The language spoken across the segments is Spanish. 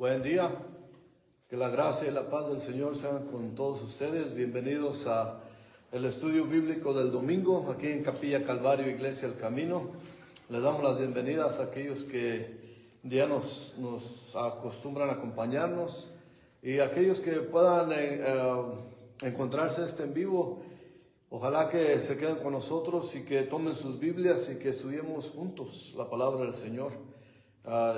Buen día, que la gracia y la paz del Señor sean con todos ustedes. Bienvenidos a el estudio bíblico del domingo, aquí en Capilla Calvario, Iglesia El Camino. Les damos las bienvenidas a aquellos que ya nos acostumbran a acompañarnos y a aquellos que puedan encontrarse en vivo. Ojalá que se queden con nosotros y que tomen sus Biblias y que estudiemos juntos la palabra del Señor.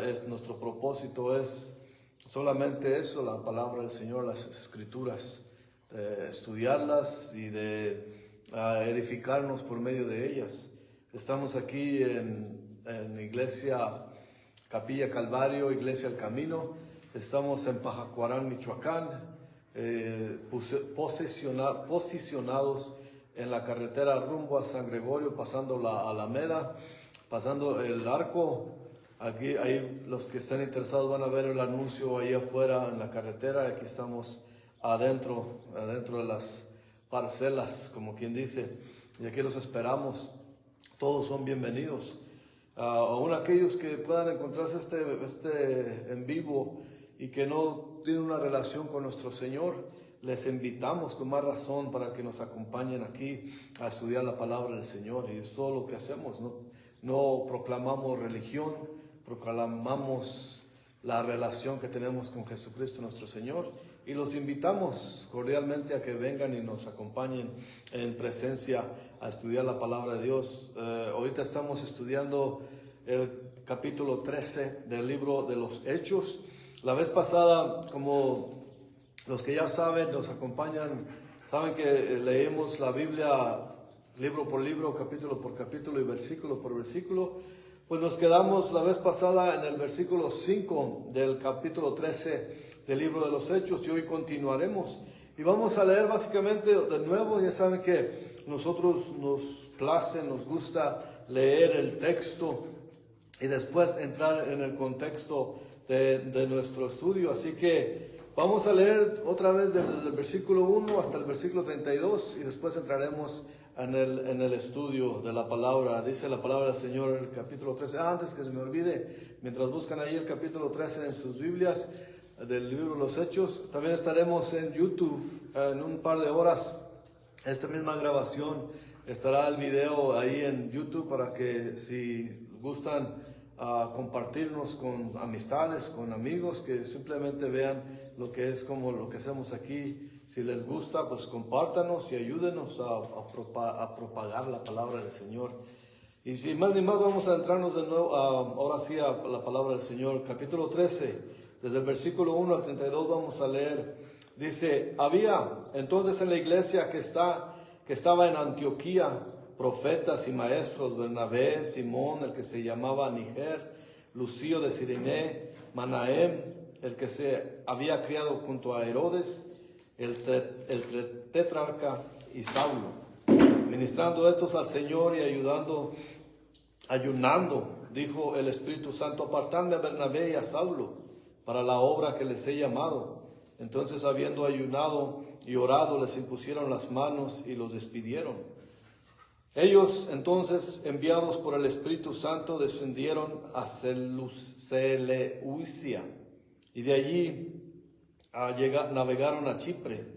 Es nuestro propósito, es solamente eso, la palabra del Señor, las Escrituras, estudiarlas y de edificarnos por medio de ellas. Estamos aquí en Iglesia Capilla Calvario, Iglesia El Camino. Estamos en Pajacuarán, Michoacán, posicionados en la carretera rumbo a San Gregorio, pasando la Alameda, pasando el Arco. Aquí, ahí los que estén interesados van a ver el anuncio ahí afuera en la carretera. Aquí estamos adentro de las parcelas, como quien dice, y aquí los esperamos. Todos son bienvenidos. Aún aquellos que puedan encontrarse en vivo y que no tienen una relación con nuestro Señor, les invitamos con más razón para que nos acompañen aquí a estudiar la palabra del Señor. Y es todo lo que hacemos. No proclamamos religión, proclamamos la relación que tenemos con Jesucristo nuestro Señor, y los invitamos cordialmente a que vengan y nos acompañen en presencia a estudiar la palabra de Dios. Ahorita estamos estudiando el capítulo 13 del libro de los Hechos. La vez pasada, como los que ya saben, nos acompañan, saben que leemos la Biblia libro por libro, capítulo por capítulo y versículo por versículo. Pues nos quedamos la vez pasada en el versículo 5 del capítulo 13 del libro de los Hechos, y hoy continuaremos. Y vamos a leer básicamente de nuevo. Ya saben que nosotros nos place, nos gusta leer el texto y después entrar en el contexto de nuestro estudio. Así que vamos a leer otra vez desde el versículo 1 hasta el versículo 32 y después entraremos en el estudio de la palabra. Dice la palabra del Señor en el capítulo 13. Antes que se me olvide, mientras buscan ahí el capítulo 13 en sus Biblias del libro de los Hechos, también estaremos en YouTube en un par de horas. Esta misma grabación estará el video ahí en YouTube para que, si gustan compartirnos con amistades, con amigos, que simplemente vean lo que es como lo que hacemos aquí. Si les gusta, pues compártanos y ayúdenos a propagar la palabra del Señor. Y sin más ni más, vamos a entrarnos de nuevo ahora sí a la palabra del Señor. Capítulo 13, desde el versículo 1 al 32 vamos a leer. Dice: había entonces en la iglesia que estaba en Antioquía profetas y maestros: Bernabé, Simón, el que se llamaba Niger, Lucio de Cirené, Manahem, el que se había criado junto a Herodes, el tetrarca, y Saulo. Ministrando estos al Señor y ayunando, dijo el Espíritu Santo: apartadme a Bernabé y a Saulo para la obra que les he llamado. Entonces, habiendo ayunado y orado, les impusieron las manos y los despidieron. Ellos entonces, enviados por el Espíritu Santo, descendieron a Seleucia, y de allí navegaron a Chipre,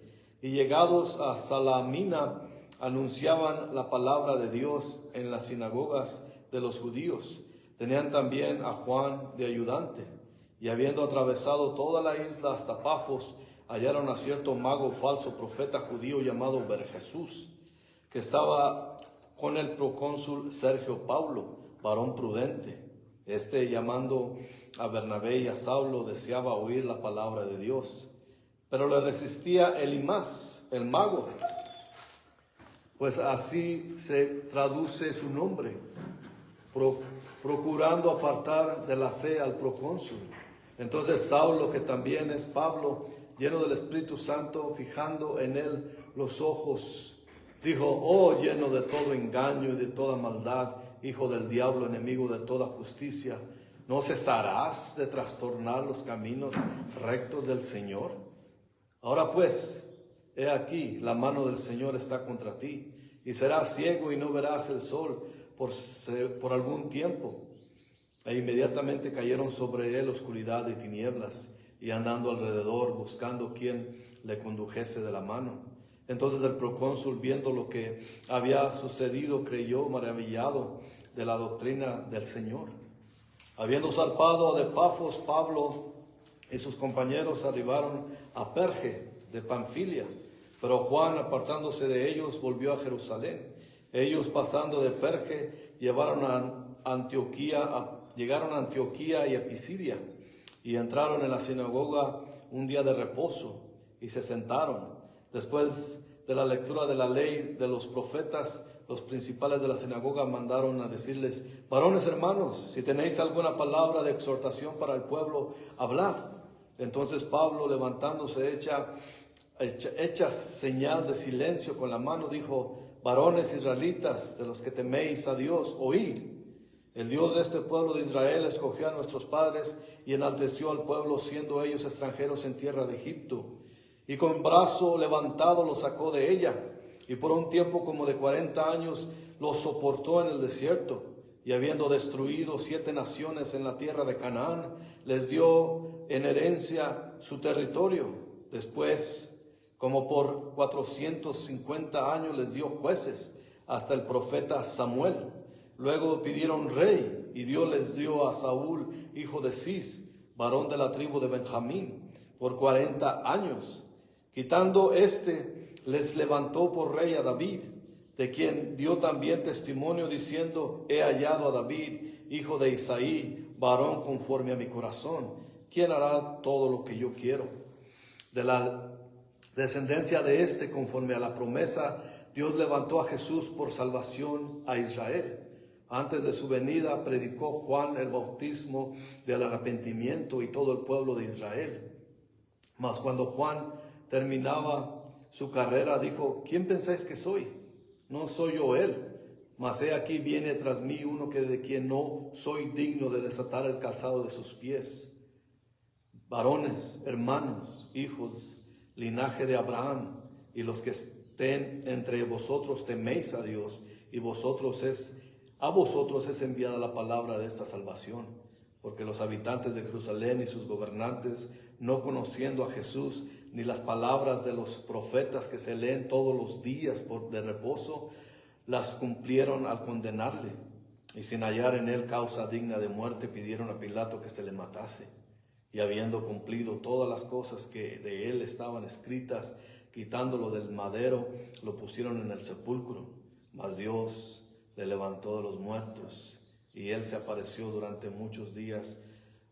y llegados a Salamina anunciaban la palabra de Dios en las sinagogas de los judíos. Tenían también a Juan de ayudante, y habiendo atravesado toda la isla hasta Pafos, hallaron a cierto mago falso profeta judío llamado Bar-Jesús, que estaba con el procónsul Sergio Paulo, varón prudente. Llamando a Bernabé y a Saulo, deseaba oír la palabra de Dios. Pero le resistía Elimas, el mago, pues así se traduce su nombre, procurando apartar de la fe al procónsul. Entonces Saulo, que también es Pablo, lleno del Espíritu Santo, fijando en él los ojos, dijo: oh, lleno de todo engaño y de toda maldad, hijo del diablo, enemigo de toda justicia, ¿no cesarás de trastornar los caminos rectos del Señor? Ahora pues, he aquí, la mano del Señor está contra ti, y serás ciego y no verás el sol por algún tiempo. E inmediatamente cayeron sobre él oscuridad y tinieblas, y andando alrededor buscando quien le condujese de la mano. Entonces el procónsul, viendo lo que había sucedido, creyó maravillado de la doctrina del Señor. Habiendo zarpado de Pafos, Pablo y sus compañeros arribaron a Perge de Panfilia, pero Juan, apartándose de ellos, volvió a Jerusalén. Ellos, pasando de Perge, llegaron a Antioquía y a Pisidia, y entraron en la sinagoga un día de reposo, y se sentaron. Después de la lectura de la ley de los profetas, los principales de la sinagoga mandaron a decirles: varones hermanos, si tenéis alguna palabra de exhortación para el pueblo, hablad. Entonces Pablo, levantándose, hecha señal de silencio con la mano, dijo: varones israelitas, de los que teméis a Dios, oíd. El Dios de este pueblo de Israel escogió a nuestros padres y enalteció al pueblo, siendo ellos extranjeros en tierra de Egipto. Y con brazo levantado los sacó de ella, y por un tiempo como de 40 años los soportó en el desierto. Y habiendo destruido 7 naciones en la tierra de Canaán, les dio en herencia su territorio. Después, como por 450 años, les dio jueces hasta el profeta Samuel. Luego pidieron rey, y Dios les dio a Saúl, hijo de Cis, varón de la tribu de Benjamín, por 40 años. Quitando les levantó por rey a David, de quien dio también testimonio diciendo: he hallado a David, hijo de Isaí, varón conforme a mi corazón, quien hará todo lo que yo quiero. De la descendencia de conforme a la promesa, Dios levantó a Jesús por salvación a Israel. Antes de su venida predicó Juan el bautismo del arrepentimiento y todo el pueblo de Israel. Mas cuando Juan terminaba su carrera, dijo: ¿quién pensáis que soy? No soy yo él, mas he aquí viene tras mí uno de quien no soy digno de desatar el calzado de sus pies. Varones, hermanos, hijos, linaje de Abraham, y los que estén entre vosotros, teméis a Dios, y a vosotros es enviada la palabra de esta salvación, porque los habitantes de Jerusalén y sus gobernantes, no conociendo a Jesús, ni las palabras de los profetas que se leen todos los días de reposo, las cumplieron al condenarle, y sin hallar en él causa digna de muerte, pidieron a Pilato que se le matase. Y habiendo cumplido todas las cosas que de él estaban escritas, quitándolo del madero, lo pusieron en el sepulcro. Mas Dios le levantó de los muertos, y él se apareció durante muchos días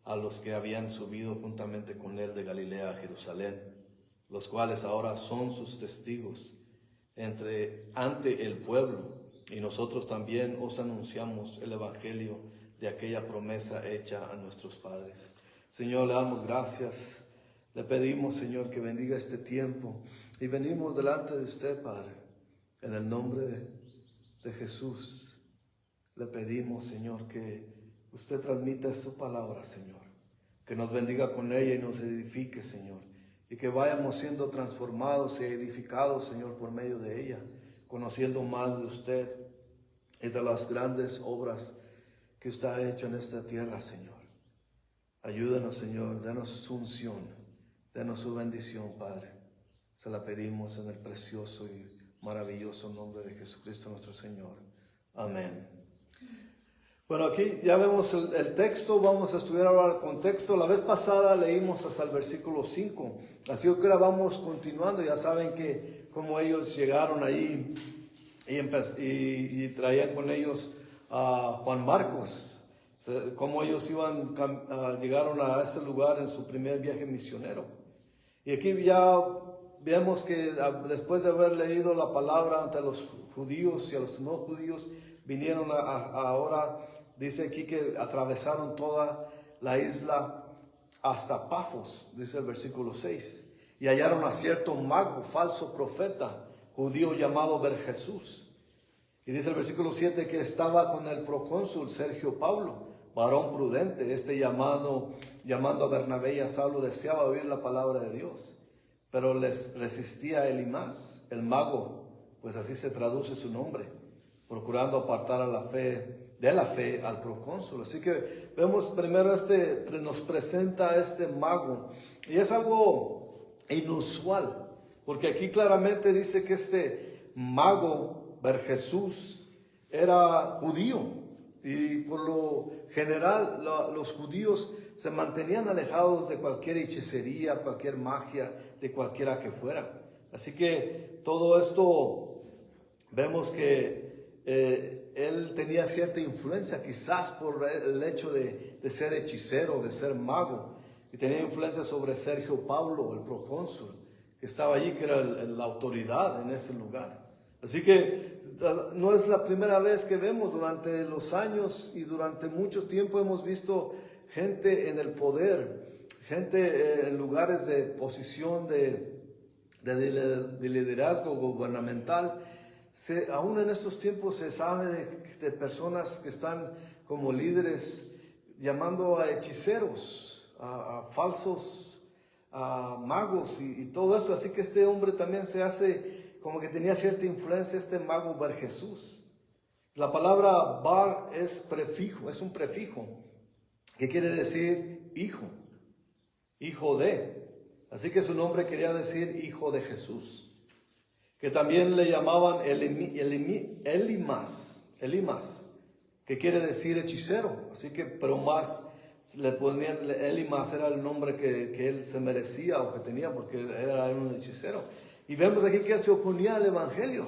a los que habían subido juntamente con él de Galilea a Jerusalén, los cuales ahora son sus testigos ante el pueblo. Y nosotros también os anunciamos el evangelio de aquella promesa hecha a nuestros padres. Señor, le damos gracias. Le pedimos, Señor, que bendiga este tiempo. Y venimos delante de usted, Padre, en el nombre de Jesús. Le pedimos, Señor, que usted transmita su palabra, Señor. Que nos bendiga con ella y nos edifique, Señor. Y que vayamos siendo transformados y edificados, Señor, por medio de ella, conociendo más de usted y de las grandes obras que usted ha hecho en esta tierra, Señor. Ayúdanos, Señor, denos su unción, denos su bendición, Padre. Se la pedimos en el precioso y maravilloso nombre de Jesucristo nuestro Señor. Amén. Bueno, aquí ya vemos el texto, vamos a estudiar ahora el contexto. La vez pasada leímos hasta el versículo 5, así que ahora vamos continuando. Ya saben que como ellos llegaron ahí y traían con ellos a Juan Marcos, cómo ellos llegaron a ese lugar en su primer viaje misionero. Y aquí ya vemos que después de haber leído la palabra ante los judíos y a los no judíos, vinieron ahora, dice aquí que atravesaron toda la isla hasta Pafos, dice el versículo 6, y hallaron a cierto mago, falso profeta, judío llamado Bar-Jesús. Y dice el versículo 7 que estaba con el procónsul Sergio Pablo, varón prudente. Llamando a Bernabé y a Saulo, deseaba oír la palabra de Dios, pero les resistía Elimas, el mago, pues así se traduce su nombre, procurando apartar a la fe de la fe al procónsul. Así que vemos primero nos presenta este mago, y es algo inusual, porque aquí claramente dice que este mago, Bar Jesús, era judío, y por lo general los judíos se mantenían alejados de cualquier hechicería, cualquier magia, de cualquiera que fuera. Así que todo esto vemos que él tenía cierta influencia, quizás por el hecho de ser hechicero, de ser mago, y tenía influencia sobre Sergio Pablo, el procónsul, que estaba allí, que era la autoridad en ese lugar. Así que no es la primera vez que vemos. Durante los años y durante mucho tiempo hemos visto gente en el poder, gente en lugares de posición de liderazgo gubernamental. Aún en estos tiempos se sabe de personas que están como líderes llamando a hechiceros, a falsos magos y todo eso. Así que este hombre también se hace como que tenía cierta influencia, este mago Bar Jesús. La palabra Bar es prefijo, es un prefijo que quiere decir hijo, hijo de. Así que su nombre quería decir hijo de Jesús, que también le llamaban Elimas, que quiere decir hechicero. Así que, pero más le ponían, Elimas era el nombre que él se merecía o que tenía, porque era un hechicero. Y vemos aquí que se oponía al evangelio.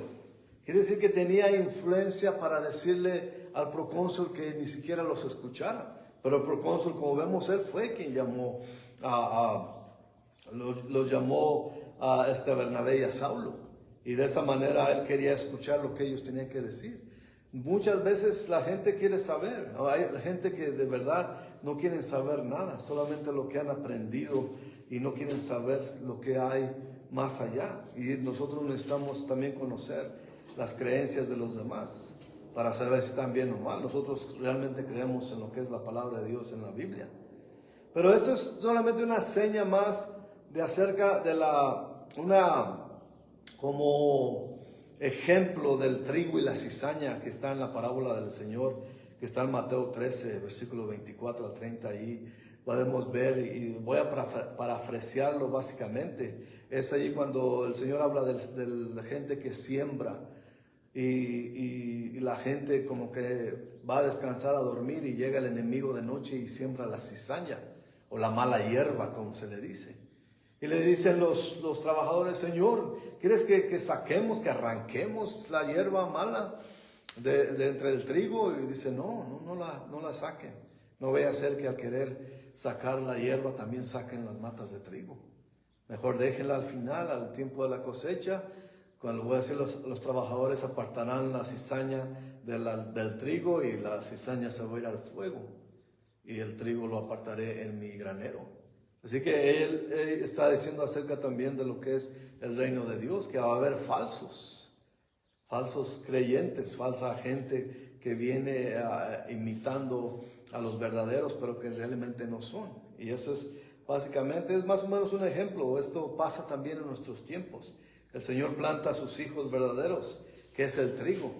Quiere decir que tenía influencia para decirle al procónsul que ni siquiera los escuchara. Pero el procónsul, como vemos, él fue quien llamó los llamó a Bernabé y a Saulo. Y de esa manera él quería escuchar lo que ellos tenían que decir. Muchas veces la gente quiere saber. Hay gente que de verdad no quieren saber nada, solamente lo que han aprendido, y no quieren saber lo que hay más allá. Y nosotros necesitamos también conocer las creencias de los demás para saber si están bien o mal. Nosotros realmente creemos en lo que es la palabra de Dios en la Biblia. Pero esto es solamente una seña más de acerca de como ejemplo del trigo y la cizaña que está en la parábola del Señor, que está en Mateo 13, versículo 24 al 30. Ahí podemos ver, y voy a parafrasearlo básicamente. Es ahí cuando el Señor habla de la gente que siembra, y la gente como que va a descansar, a dormir, y llega el enemigo de noche y siembra la cizaña, o la mala hierba, como se le dice. Y le dicen los trabajadores: Señor, ¿quieres que saquemos, que arranquemos la hierba mala de entre el trigo? Y dice: no la saquen. No vaya a ser que al querer sacar la hierba también saquen las matas de trigo. Mejor déjenla al final, al tiempo de la cosecha. Cuando voy a decir, los trabajadores apartarán la cizaña del trigo, y la cizaña se va a ir al fuego, y el trigo lo apartaré en mi granero. Así que él está diciendo acerca también de lo que es el reino de Dios, que va a haber falsos creyentes, falsa gente que viene imitando a los verdaderos, pero que realmente no son. Y eso es básicamente, es más o menos un ejemplo. Esto pasa también en nuestros tiempos. El Señor planta a sus hijos verdaderos, que es el trigo.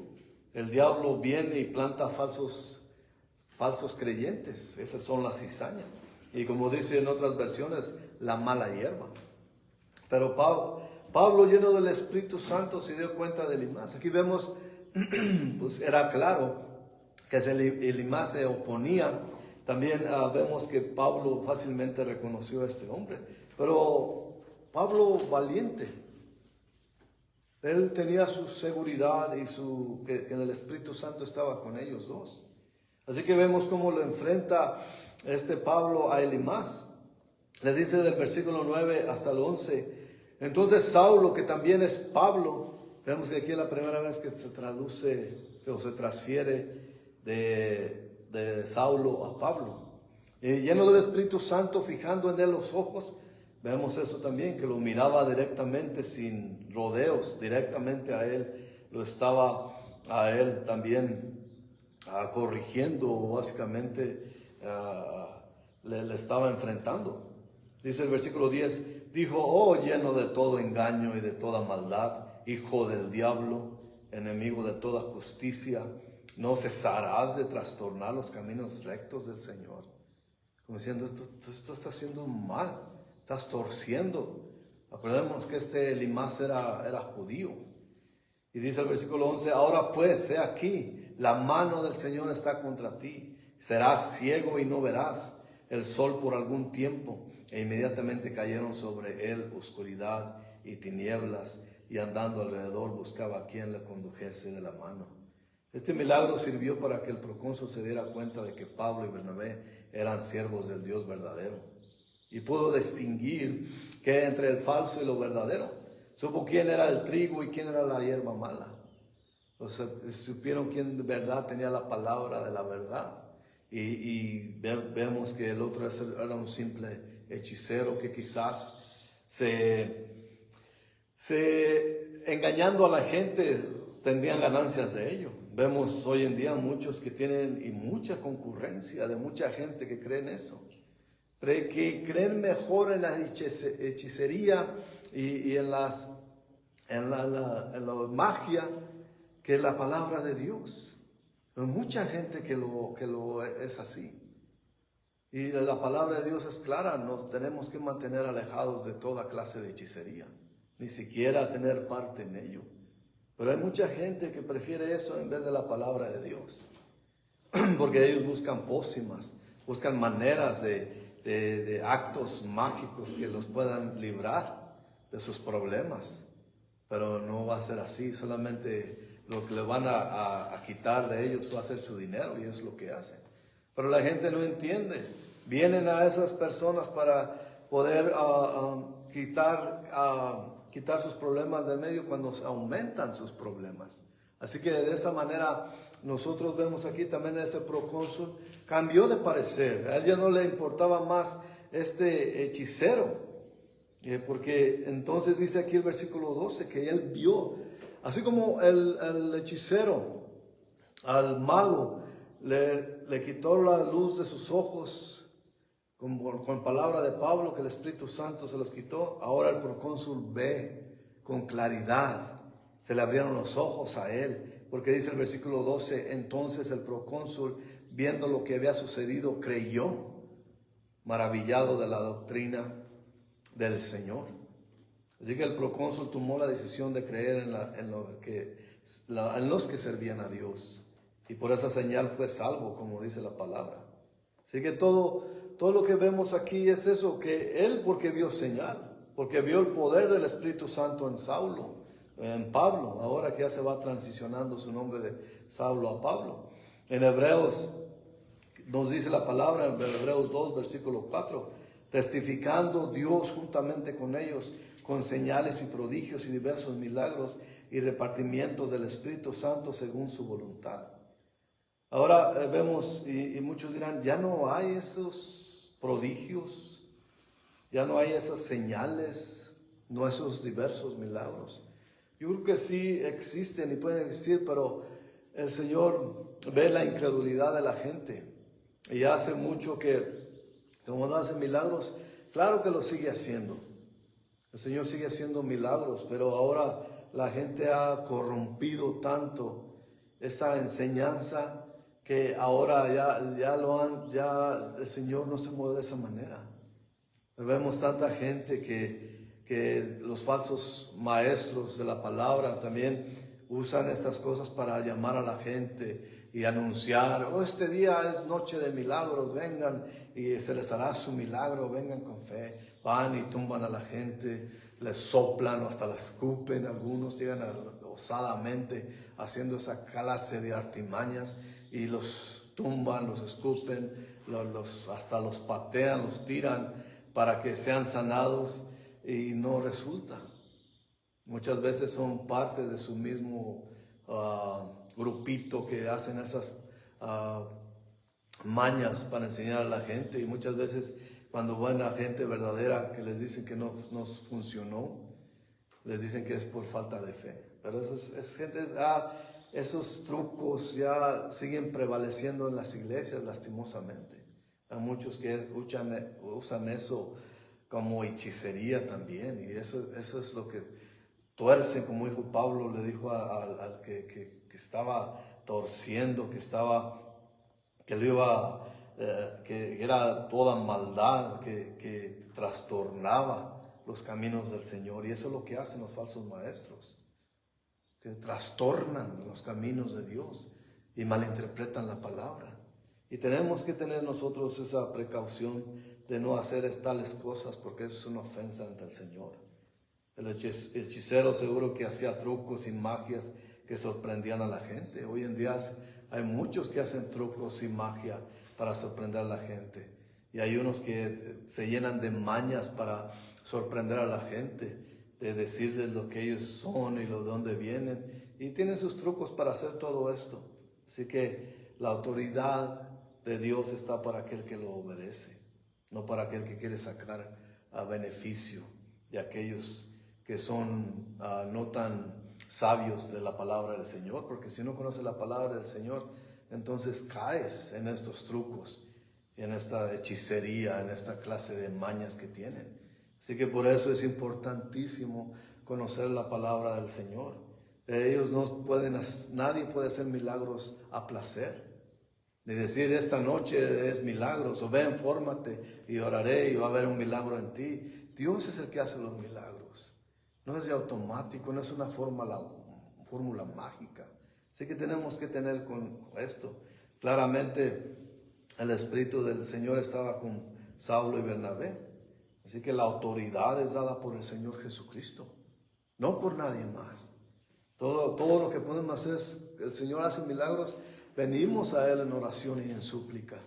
El diablo viene y planta falsos creyentes. Esas son las cizañas. Y como dice en otras versiones, la mala hierba. Pero Pablo, lleno del Espíritu Santo, se dio cuenta de Elimas. Aquí vemos, pues era claro que Elimas se oponía. También vemos que Pablo fácilmente reconoció a este hombre. Pero Pablo, valiente, él tenía su seguridad y que el Espíritu Santo estaba con ellos dos. Así que vemos cómo lo enfrenta Pablo a Elimas. Le dice del versículo 9 hasta el 11. Entonces Saulo, que también es Pablo, vemos que aquí es la primera vez que se traduce o se transfiere de Saulo a Pablo. Lleno del Espíritu Santo, fijando en él los ojos, vemos eso también, que lo miraba directamente, sin rodeos, directamente a él. Lo estaba a él también corrigiendo, básicamente le estaba enfrentando. Dice el versículo 10, dijo: oh, lleno de todo engaño y de toda maldad, hijo del diablo, enemigo de toda justicia, no cesarás de trastornar los caminos rectos del Señor. Como diciendo, esto está haciendo mal, estás torciendo. Acordemos que Elimas era judío. Y dice el versículo 11, ahora pues, he aquí, la mano del Señor está contra ti. Serás ciego y no verás el sol por algún tiempo. E inmediatamente cayeron sobre él oscuridad y tinieblas, y andando alrededor buscaba a quien le condujese de la mano. Este milagro sirvió para que el procónsul se diera cuenta de que Pablo y Bernabé eran siervos del Dios verdadero. Y pudo distinguir que entre el falso y lo verdadero. Supo quién era el trigo y quién era la hierba mala. O sea, supieron quién de verdad tenía la palabra de la verdad. Y vemos que el otro era un simple hechicero que quizás engañando a la gente tendrían ganancias de ello. Vemos hoy en día muchos que tienen y mucha concurrencia de mucha gente que cree en eso. Que creen mejor en la hechicería y en la magia que la palabra de Dios. Hay mucha gente que lo es así. Y la palabra de Dios es clara, nos tenemos que mantener alejados de toda clase de hechicería, ni siquiera tener parte en ello. Pero hay mucha gente que prefiere eso en vez de la palabra de Dios, porque ellos buscan pócimas, buscan maneras de actos mágicos que los puedan librar de sus problemas. Pero no va a ser así, solamente lo que le van a quitar de ellos va a ser su dinero, y es lo que hacen. Pero la gente no entiende. Vienen a esas personas para poder quitar sus problemas del medio cuando aumentan sus problemas. Así que de esa manera nosotros vemos aquí también ese procónsul cambió de parecer. A él ya no le importaba más este hechicero, porque entonces dice aquí el versículo 12 que él vio, así como el hechicero al mago le quitó la luz de sus ojos con palabra de Pablo, que el Espíritu Santo se los quitó. Ahora el procónsul ve con claridad, se le abrieron los ojos a él, porque dice el versículo 12, entonces el procónsul, viendo lo que había sucedido, creyó, maravillado de la doctrina del Señor. Así que el procónsul tomó la decisión de creer en los que servían a Dios, y por esa señal fue salvo, como dice la palabra. Así que todo lo que vemos aquí es eso, que él porque vio señal, porque vio el poder del Espíritu Santo en Saulo, en Pablo, ahora que ya se va transicionando su nombre de Saulo a Pablo. En Hebreos nos dice la palabra, en Hebreos 2, versículo 4, testificando Dios juntamente con ellos, con señales y prodigios y diversos milagros y repartimientos del Espíritu Santo según su voluntad. Ahora vemos, y muchos dirán, ya no hay esos prodigios, ya no hay esas señales, no esos diversos milagros. Yo creo que sí existen y pueden existir, pero el Señor ve la incredulidad de la gente y hace mucho que, como no hace milagros, claro que lo sigue haciendo. El Señor sigue haciendo milagros, pero ahora la gente ha corrompido tanto esa enseñanza que ahora ya el Señor no se mueve de esa manera. Vemos tanta gente que los falsos maestros de la palabra también usan estas cosas para llamar a la gente y anunciar, este día es noche de milagros, vengan y se les hará su milagro, vengan con fe. Van y tumban a la gente, les soplan o hasta la escupen, algunos llegan osadamente haciendo esa clase de artimañas y los tumban, los escupen, hasta los patean, los tiran para que sean sanados, y no resulta. Muchas veces son parte de su mismo grupito que hacen esas mañas para enseñar a la gente, y muchas veces cuando van a gente verdadera que les dicen que no funcionó, les dicen que es por falta de fe. Pero esos trucos ya siguen prevaleciendo en las iglesias, lastimosamente. Hay muchos que usan eso como hechicería también, y eso es lo que tuercen, como dijo Pablo, le dijo al que estaba torciendo, que era toda maldad, que trastornaba los caminos del Señor. Y eso es lo que hacen los falsos maestros, que trastornan los caminos de Dios y malinterpretan la palabra. Y tenemos que tener nosotros esa precaución de no hacer tales cosas, porque eso es una ofensa ante el Señor. El hechicero seguro que hacía trucos y magias que sorprendían a la gente. Hoy en día hay muchos que hacen trucos y magia para sorprender a la gente. Y hay unos que se llenan de mañas para sorprender a la gente, de decirles lo que ellos son y de dónde vienen. Y tienen sus trucos para hacer todo esto. Así que la autoridad de Dios está para aquel que lo obedece, no para aquel que quiere sacar a beneficio de aquellos que son no tan sabios de la palabra del Señor, porque si no conoces la palabra del Señor, entonces caes en estos trucos, en esta hechicería, en esta clase de mañas que tienen. Así que por eso es importantísimo conocer la palabra del Señor. Ellos nadie puede hacer milagros a placer, ni decir esta noche es milagros, o ven, fórmate y oraré y va a haber un milagro en ti. Dios es el que hace los milagros, no es de automático, no es una fórmula mágica. Así que tenemos que tener con esto. Claramente el Espíritu del Señor estaba con Saulo y Bernabé. Así que la autoridad es dada por el Señor Jesucristo, no por nadie más. Todo lo que podemos hacer es, el Señor hace milagros, venimos a Él en oración y en súplica.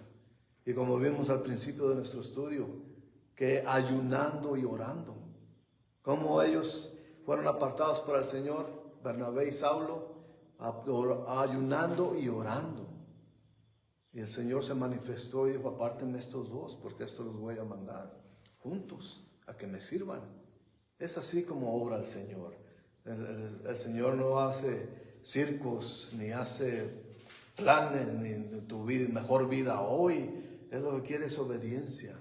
Y como vimos al principio de nuestro estudio, que ayunando y orando, como ellos fueron apartados por el Señor, Bernabé y Saulo, ayunando y orando. Y el Señor se manifestó y dijo, apártenme estos dos, porque estos los voy a mandar juntos a que me sirvan. Es así como obra el Señor. El Señor no hace circos, ni hace planes, ni tu mejor vida hoy. Él lo que quiere es obediencia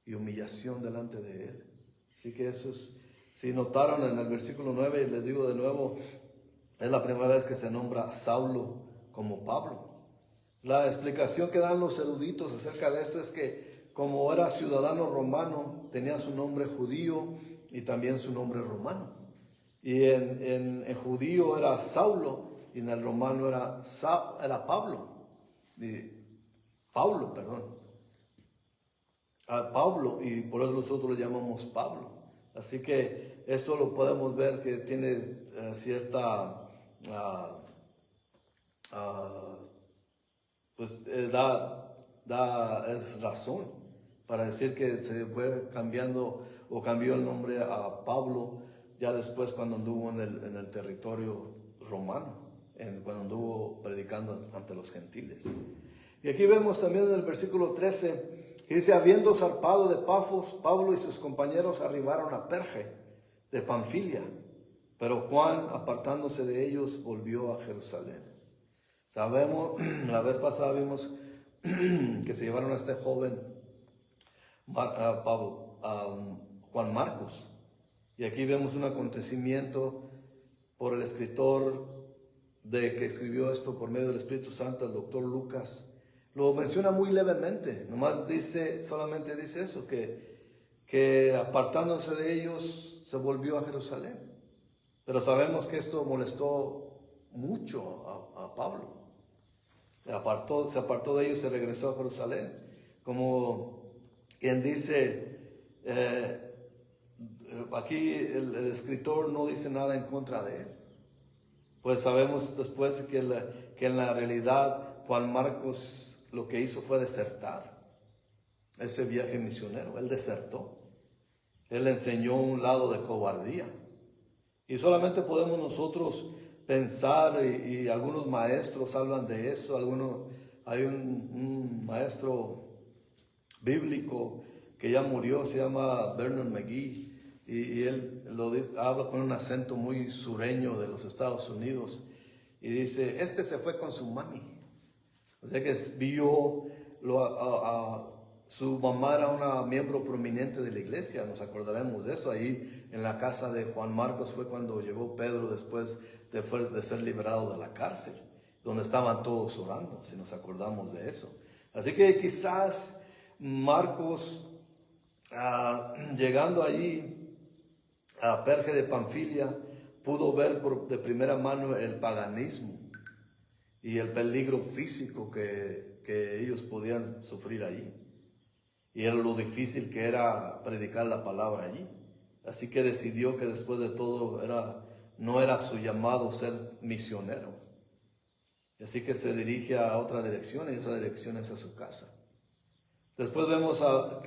y humillación delante de Él. Así que eso es, si notaron en el versículo 9, les digo de nuevo, es la primera vez que se nombra a Saulo como Pablo. La explicación que dan los eruditos acerca de esto es que como era ciudadano romano, tenía su nombre judío y también su nombre romano. Y en judío era Saulo y en el romano era Pablo. Pablo, y por eso nosotros lo llamamos Pablo. Así que esto lo podemos ver que tiene cierta es razón para decir que se fue cambiando o cambió el nombre a Pablo ya después cuando anduvo en el territorio romano, cuando anduvo predicando ante los gentiles. Y aquí vemos también en el versículo 13 que dice, habiendo zarpado de Pafos, Pablo y sus compañeros arribaron a Perge de Panfilia, pero Juan, apartándose de ellos, volvió a Jerusalén. Sabemos, la vez pasada vimos que se llevaron a este joven Juan Marcos, y aquí vemos un acontecimiento por el escritor que escribió esto por medio del Espíritu Santo, el doctor Lucas. Lo menciona muy levemente, solamente dice eso, que apartándose de ellos se volvió a Jerusalén. Pero sabemos que esto molestó mucho a Pablo. Se apartó de ellos y se regresó a Jerusalén. Como quien dice, aquí el escritor no dice nada en contra de él. Pues sabemos después que en la realidad Juan Marcos lo que hizo fue desertar ese viaje misionero. Él desertó. Él enseñó un lado de cobardía. Y solamente podemos nosotros pensar, y algunos maestros hablan de eso. Hay un maestro bíblico que ya murió, se llama Bernard McGee, y él habla con un acento muy sureño de los Estados Unidos, y dice, se fue con su mami. O sea que vio su mamá era una miembro prominente de la iglesia, nos acordaremos de eso. Ahí en la casa de Juan Marcos fue cuando llegó Pedro después de ser liberado de la cárcel. donde estaban todos orando, si nos acordamos de eso. Así que quizás Marcos, llegando allí a Perge de Panfilia, pudo ver de primera mano el paganismo y el peligro físico que ellos podían sufrir allí. Y era lo difícil que era predicar la palabra allí. Así que decidió que después de todo no era su llamado ser misionero. Así que se dirige a otra dirección, y esa dirección es a su casa. Después vemos a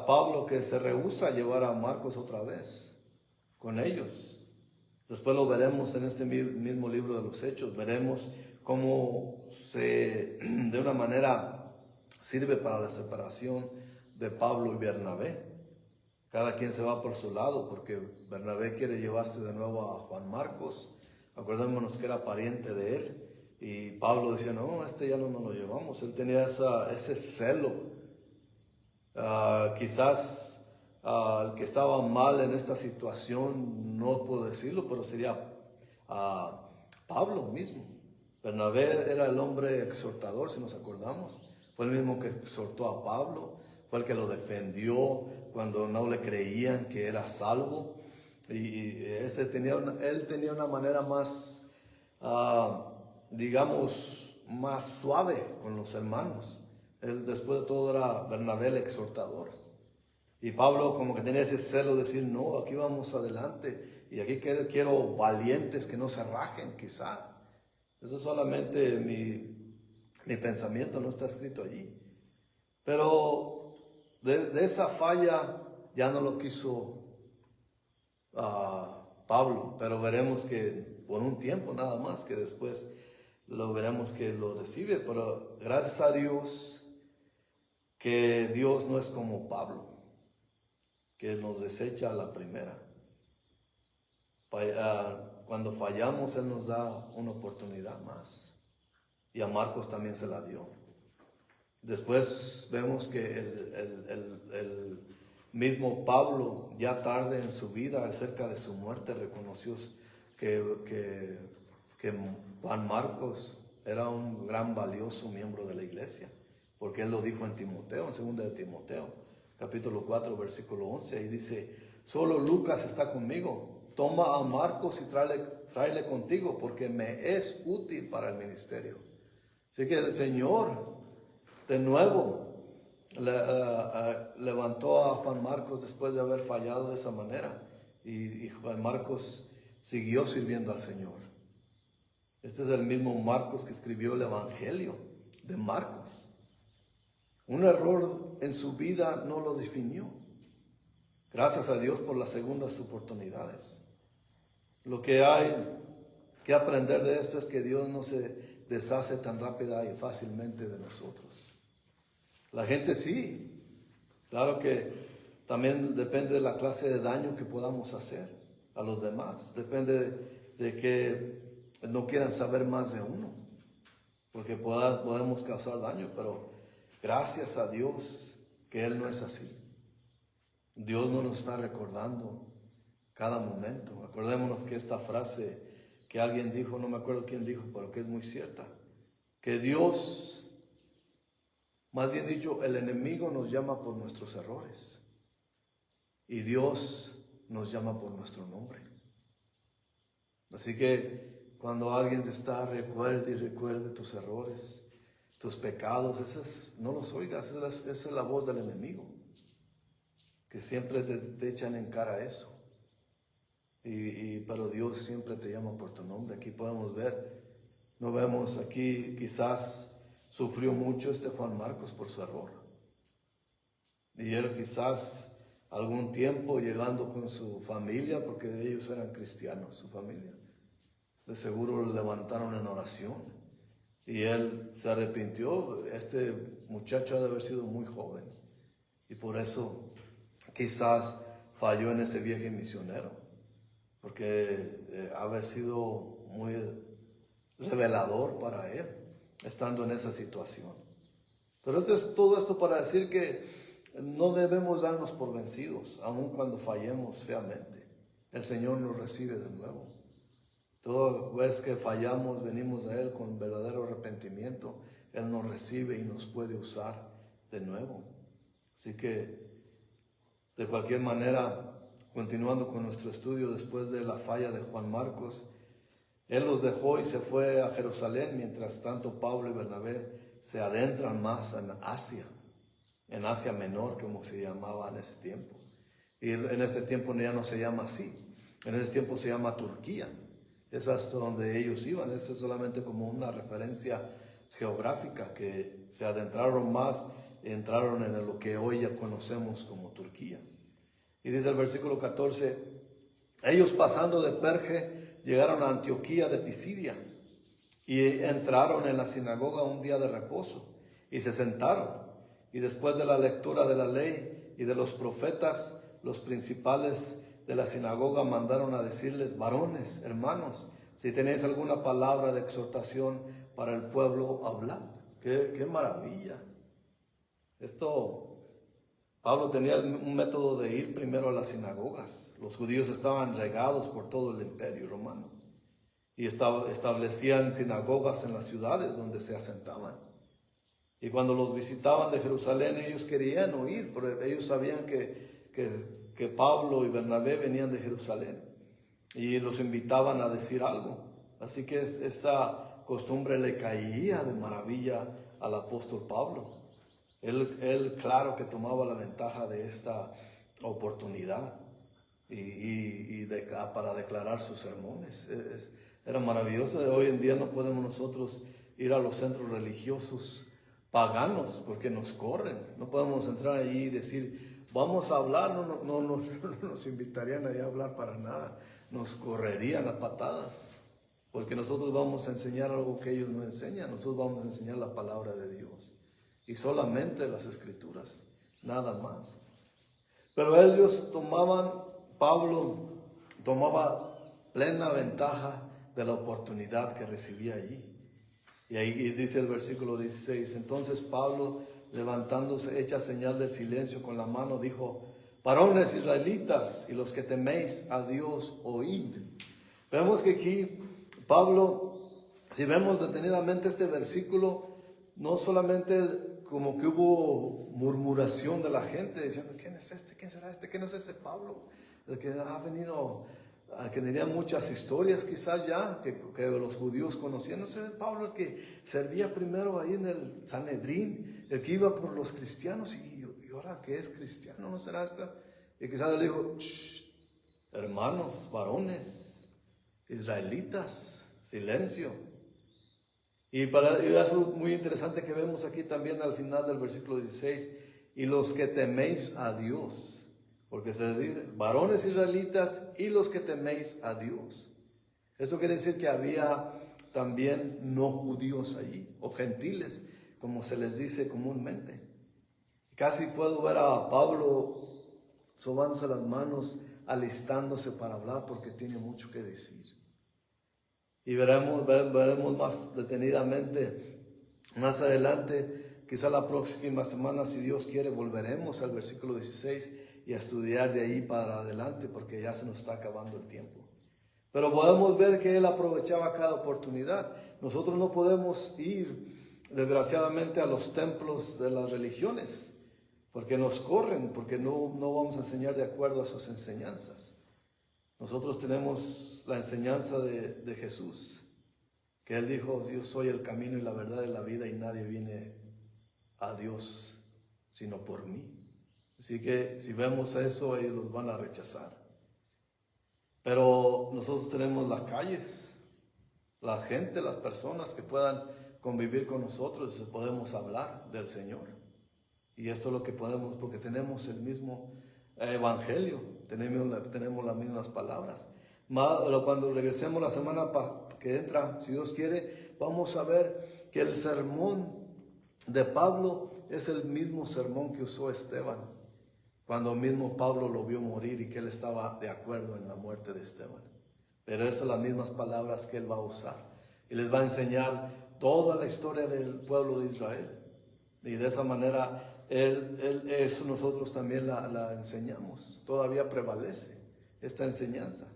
Pablo, que se rehúsa a llevar a Marcos otra vez con ellos. Después lo veremos en este mismo libro de los Hechos. Veremos cómo de una manera sirve para la separación de Pablo y Bernabé. Cada quien se va por su lado, porque Bernabé quiere llevarse de nuevo a Juan Marcos. Acordémonos que era pariente de él. Y Pablo decía, no, ya no nos lo llevamos. Él tenía ese celo. Quizás el que estaba mal en esta situación, no puedo decirlo, pero sería Pablo mismo. Bernabé era el hombre exhortador, si nos acordamos. Fue el mismo que exhortó a Pablo. Fue el que lo defendió cuando no le creían que era salvo. Y él tenía una manera más, digamos, más suave con los hermanos. Él, después de todo, era Bernabé el exhortador. Y Pablo como que tenía ese celo de decir, no, aquí vamos adelante. Y aquí quiero valientes que no se rajen, quizá. Eso es solamente mi pensamiento, no está escrito allí. Pero de esa falla ya no lo quiso Pablo, pero veremos que por un tiempo nada más, que después lo veremos que lo recibe. Pero gracias a Dios que Dios no es como Pablo, que nos desecha a la primera. Cuando fallamos, Él nos da una oportunidad más. Y a Marcos también se la dio. Después vemos que el mismo Pablo, ya tarde en su vida, cerca de su muerte, reconoció que Juan Marcos era un gran valioso miembro de la iglesia, porque él lo dijo en Timoteo, en 2 de Timoteo, capítulo 4, versículo 11, ahí dice, solo Lucas está conmigo, toma a Marcos y tráele contigo, porque me es útil para el ministerio. Así que el Señor, de nuevo, levantó a Juan Marcos después de haber fallado de esa manera, y Juan Marcos siguió sirviendo al Señor. Este es el mismo Marcos que escribió el Evangelio de Marcos. Un error en su vida no lo definió. Gracias a Dios por las segundas oportunidades. Lo que hay que aprender de esto es que Dios no se deshace tan rápida y fácilmente de nosotros. La gente sí, claro que también depende de la clase de daño que podamos hacer a los demás. Depende de que no quieran saber más de uno, porque podemos causar daño, pero gracias a Dios que Él no es así. Dios no nos está recordando cada momento. Acordémonos que esta frase que alguien dijo, no me acuerdo quién dijo, pero que es muy cierta, que Dios, más bien dicho, el enemigo nos llama por nuestros errores y Dios nos llama por nuestro nombre. Así que cuando alguien te está, recuerde tus errores, tus pecados, no los oigas, esa es la voz del enemigo, que siempre te echan en cara eso. Pero Dios siempre te llama por tu nombre. Aquí podemos ver, no vemos aquí, quizás sufrió mucho Juan Marcos por su error. Y él quizás algún tiempo llegando con su familia, porque ellos eran cristianos, su familia, de seguro le levantaron en oración. Y él se arrepintió. Este muchacho ha de haber sido muy joven. Y por eso quizás falló en ese viaje misionero. Porque haber sido muy revelador para él, estando en esa situación. Pero todo esto para decir que no debemos darnos por vencidos, aun cuando fallemos feamente. El Señor nos recibe de nuevo. Toda vez que fallamos, venimos a Él con verdadero arrepentimiento. Él nos recibe y nos puede usar de nuevo. Así que, de cualquier manera, continuando con nuestro estudio después de la falla de Juan Marcos, Él los dejó y se fue a Jerusalén. Mientras tanto, Pablo y Bernabé se adentran más en Asia Menor, como se llamaba en ese tiempo. Y en este tiempo ya no se llama así. En ese tiempo se llama Turquía. Es hasta donde ellos iban. Eso es solamente como una referencia geográfica, que se adentraron más, entraron en lo que hoy ya conocemos como Turquía. Y dice el versículo 14, ellos pasando de Perge llegaron a Antioquía de Pisidia y entraron en la sinagoga un día de reposo y se sentaron. Y después de la lectura de la ley y de los profetas, los principales de la sinagoga mandaron a decirles: varones, hermanos, si tenéis alguna palabra de exhortación para el pueblo, hablad. ¡Qué maravilla! Pablo tenía un método de ir primero a las sinagogas. Los judíos estaban regados por todo el imperio romano y establecían sinagogas en las ciudades donde se asentaban. Y cuando los visitaban de Jerusalén, ellos querían oír, porque ellos sabían que Pablo y Bernabé venían de Jerusalén y los invitaban a decir algo. Así que esa costumbre le caía de maravilla al apóstol Pablo. Él claro que tomaba la ventaja de esta oportunidad para declarar sus sermones. Era maravilloso. Hoy en día no podemos nosotros ir a los centros religiosos paganos porque nos corren. No podemos entrar allí y decir: vamos a hablar. No nos invitarían allá a hablar para nada. Nos correrían a patadas, porque nosotros vamos a enseñar algo que ellos no enseñan. Nosotros vamos a enseñar la palabra de Dios y solamente las escrituras, nada más. Pero Pablo tomaba plena ventaja de la oportunidad que recibía allí. Y ahí dice el versículo 16, entonces Pablo, levantándose, hecha señal del silencio con la mano, dijo: varones israelitas y los que teméis a Dios, oíd. Vemos que aquí Pablo, si vemos detenidamente este versículo, no solamente como que hubo murmuración de la gente diciendo: ¿quién es este? ¿Quién será este? ¿Quién es este Pablo? El que ha venido, que tenía muchas historias quizás ya, que los judíos conocían. No sé, Pablo, el que servía primero ahí en el Sanedrín, el que iba por los cristianos, y ahora que es cristiano, ¿no será esto? Y quizás le dijo: hermanos, varones, israelitas, silencio. Y eso es muy interesante que vemos aquí también al final del versículo 16, y los que teméis a Dios. Porque se dice varones israelitas y los que teméis a Dios. Esto quiere decir que había también no judíos allí, o gentiles, como se les dice comúnmente. Casi puedo ver a Pablo sobándose las manos, alistándose para hablar, porque tiene mucho que decir. Y veremos más detenidamente más adelante, quizá la próxima semana, si Dios quiere, volveremos al versículo 16 y a estudiar de ahí para adelante, porque ya se nos está acabando el tiempo. Pero podemos ver que él aprovechaba cada oportunidad. Nosotros no podemos ir, desgraciadamente, a los templos de las religiones, porque nos corren, porque no vamos a enseñar de acuerdo a sus enseñanzas. Nosotros tenemos la enseñanza de Jesús, que Él dijo: yo soy el camino y la verdad y la vida, y nadie viene a Dios sino por mí. Así que si vemos eso, ellos los van a rechazar. Pero nosotros tenemos las calles, la gente, las personas que puedan convivir con nosotros, y podemos hablar del Señor. Y esto es lo que podemos, porque tenemos el mismo evangelio, tenemos las mismas palabras. Cuando regresemos la semana que entra, si Dios quiere, vamos a ver que el sermón de Pablo es el mismo sermón que usó Esteban, cuando mismo Pablo lo vio morir y que él estaba de acuerdo en la muerte de Esteban. Pero estas son las mismas palabras que él va a usar, y les va a enseñar toda la historia del pueblo de Israel. Y de esa manera eso nosotros también la enseñamos. Todavía prevalece esta enseñanza,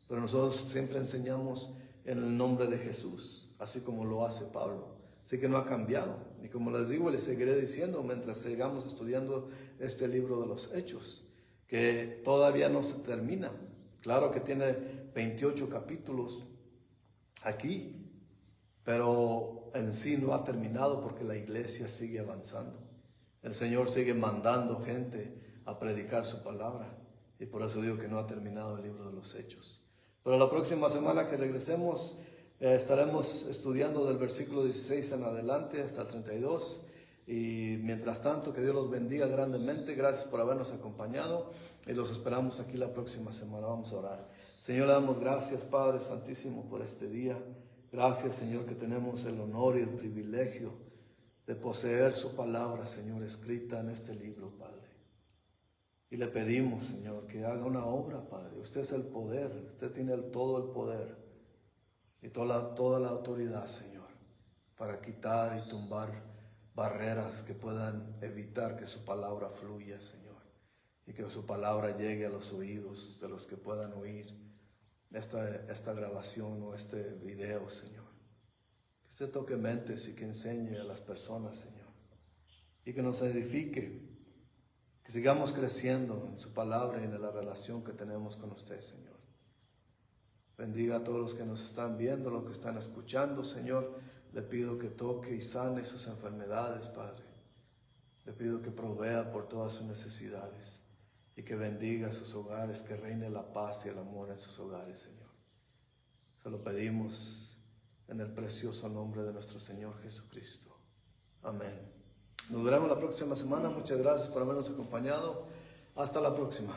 pero nosotros siempre enseñamos en el nombre de Jesús, así como lo hace Pablo. Así que no ha cambiado. Y como les digo, les seguiré diciendo mientras sigamos estudiando este libro de los Hechos, que todavía no se termina. Claro que tiene 28 capítulos aquí, pero en sí no ha terminado porque la iglesia sigue avanzando. El Señor sigue mandando gente a predicar su palabra. Y por eso digo que no ha terminado el libro de los Hechos. Pero la próxima semana que regresemos, estaremos estudiando del versículo 16 en adelante hasta el 32. Y mientras tanto, que Dios los bendiga grandemente. Gracias por habernos acompañado y los esperamos aquí la próxima semana. Vamos a orar. Señor, le damos gracias, Padre Santísimo, por este día. Gracias, Señor, que tenemos el honor y el privilegio de poseer su palabra, Señor, escrita en este libro, Padre. Y le pedimos, Señor, que haga una obra, Padre. Usted es el poder, usted tiene todo el poder y toda la autoridad, Señor, para quitar y tumbar barreras que puedan evitar que su palabra fluya, Señor, y que su palabra llegue a los oídos de los que puedan oír esta grabación o este video, Señor. Que usted toque mentes y que enseñe a las personas, Señor, y que nos edifique. Que sigamos creciendo en su palabra y en la relación que tenemos con usted, Señor. Bendiga a todos los que nos están viendo, los que están escuchando, Señor. Le pido que toque y sane sus enfermedades, Padre. Le pido que provea por todas sus necesidades y que bendiga sus hogares, que reine la paz y el amor en sus hogares, Señor. Se lo pedimos en el precioso nombre de nuestro Señor Jesucristo. Amén. Nos veremos la próxima semana. Muchas gracias por habernos acompañado. Hasta la próxima.